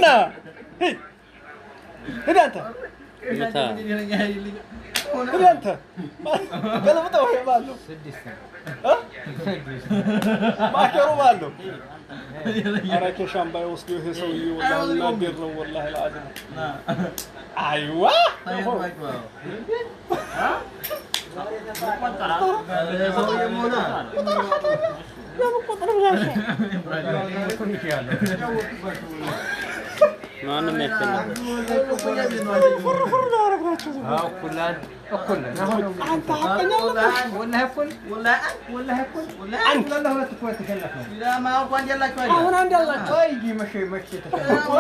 لا هنا أنت هنا أنت قال متى وهي ماله ما كانوا ماله أراك شام بيوصلوا يسوي والله ما بيرنا والله العظيم أيوة ما أنا مثلا أكل أنت حقنا ولا هكل ولا أنت ولا تكون تكلف لا ما هو قاعد يلا كويس أنا عندي الله يجي مشي تكلف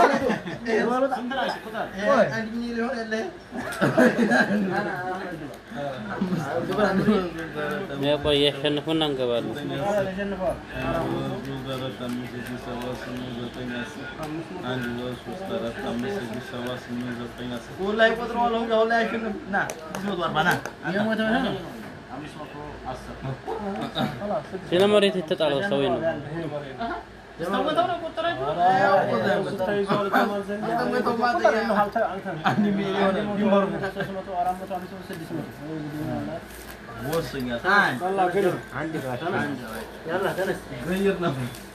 عندي له ولا يا أبوي يشنفون نقبل والله يقدروا لهم ولا يشنف نا اسمه أربعة يوم وتمام سينا مريت تتعلق سوينا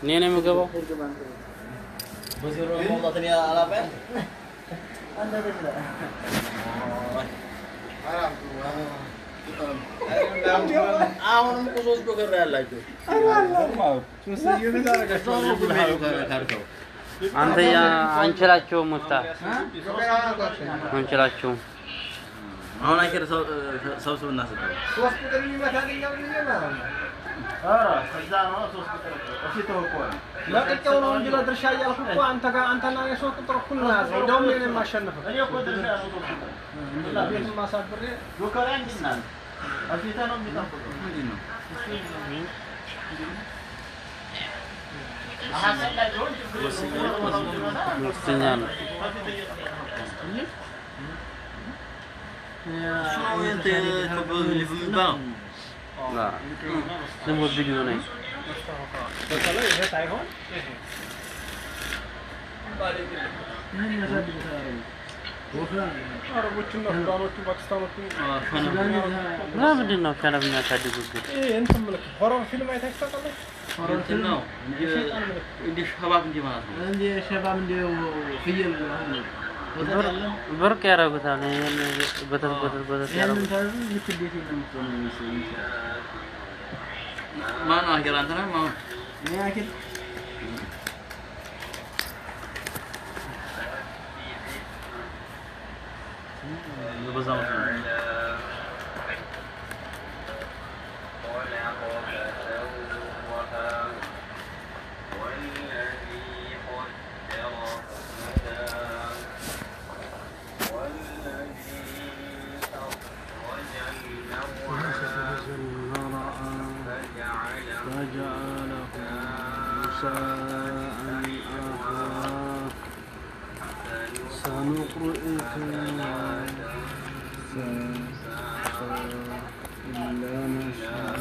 نينا مقبل بزيرو الموضوع تاني على بين አሁን ቁሶስ ጎገራ ያላችሁ አንተ ያ አንችላቸው ሙስታ አንችላቸው አሁን አይከር ሰብስብ እናስጠው ሶስት ቁጥር የሚመታልኛው ነው ከዛ ነው ሶስት ቁጥር እሺ ተወቆ ለቅቄው ነው እንጂ ለድርሻ እያልኩ እኮ አንተና የሶስት ቁጥር እኩል ነው ያዘው እንደውም እኔ የማሸንፈው እኔ እኮ ድርሻ ነው ሶስት ቁጥር ቤት ማሳብሬ ጆከራ እንዲናል አፊታ ነው የሚጣፍጠው ምንድን ነው ወስኛል شو انت تقول لي في الباب لا نمو فيديو ناي በተለይ ይሄ ታይሆን አረቦችና ሱዳኖቹ ፓኪስታኖቹ لا ምንድነው ከነብኛ ታድጉት እንትን ምልክት ሆሮር ፊልም አይታችሁ ታውቃላችሁ? ሆሮር ፊልም ነው እንደ ሸባብ እንደ ማለት ነው እንደ ሸባብ እንደ ፍየል برك يا رب تعالى بتر ያንን ታዙ ልትዴት ነው ማን አገር አንተና ማን ያኪል በዛው سنقرئك إلا ما شاء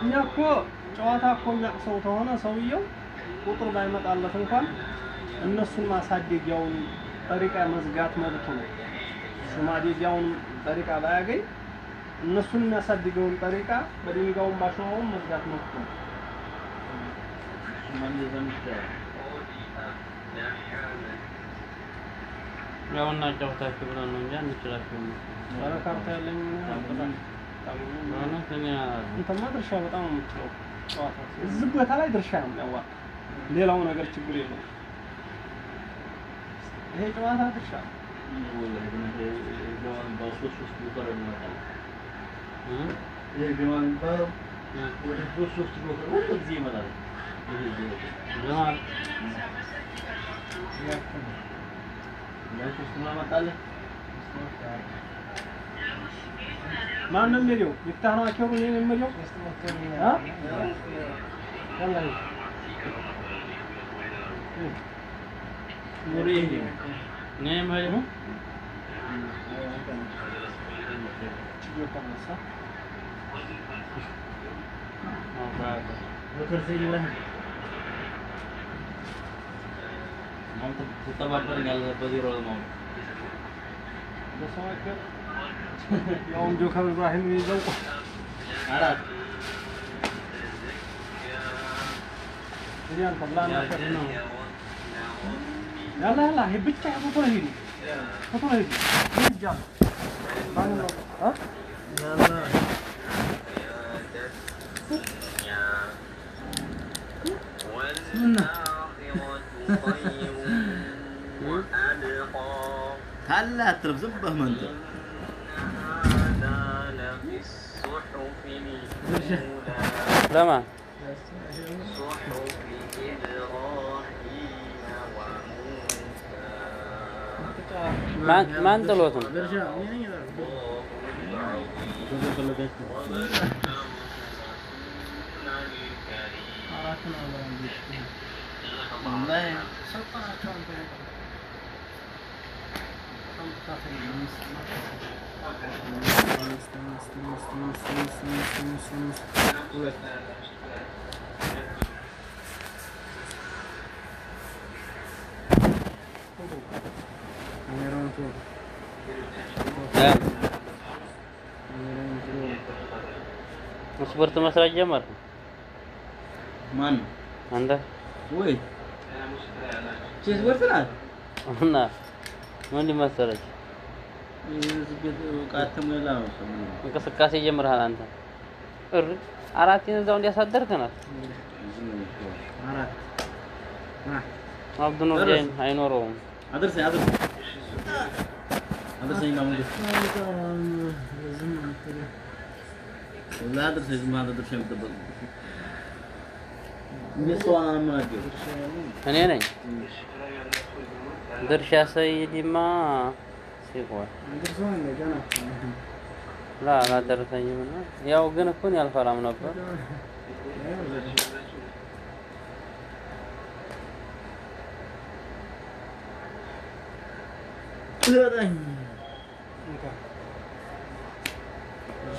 እኛ እኮ ጨዋታ እኮ የሚያቅሰው ተሆነ ሰውየው ቁጥር ባይመጣለት እንኳን እነሱን ማሳደጊያውን ጠሪቃ መዝጋት መብቱ ነው። ሹማዴጊያውን ጠሪቃ ባያገኝ እነሱን የሚያሳድገውን ጠሪቃ በድንጋዩን ባሸዋውን መዝጋት መብቱ ነው። ያውና ጨዋታችሁ ብለን ነው እንጂ አንችላችሁም። ባረካታ ያለኝ እንተማ ድርሻ በጣም ነው የምትለው ጨዋታ እዚህ ቦታ ላይ ድርሻ ነው የሚያዋጣው ሌላው ነገር ችግር የለውም ይሄ ጨዋታ ድርሻ ማን ነው የሚለው? ይፍታህ ነው አከሩ ነው የሚለው? يلا نوريه نعم هاي تتبع برجال بدير ولا مام بس هو كده يوم جو خبر إبراهيم يزوق عرفت ريان طلعنا يلا يلا هي بتشع بطولة هيدي بطولة هيدي رجال ها يلا هلا ترى زبه ما انت لما ما انت لوتن ስፖርት መስራት ጀመርክ? ማን አንተ? ወይ ስፖርት ናት እና ምን ሊመሰለች እንቅስቃሴ ጀምረሃል አንተ? አራት እዛው እንዲያሳደርክ ናት። አራት አብዱ ነው ጀን አይኖረውም። አድርሰኝ ማሙድ ولا أدرس إذا ما أدرس شيء متبقى. نسوان ما أدري. أنا نعم. درس يا سيدي ما سيقول. درسون اللي جانا. لا درس أي منه. يا وجنا كوني الفرام نبض.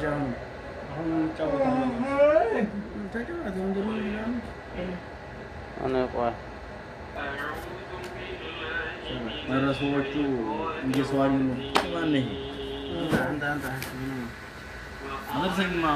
جانا. أنا أقول رسولك جسواني ما نه أنت أنا سيد ما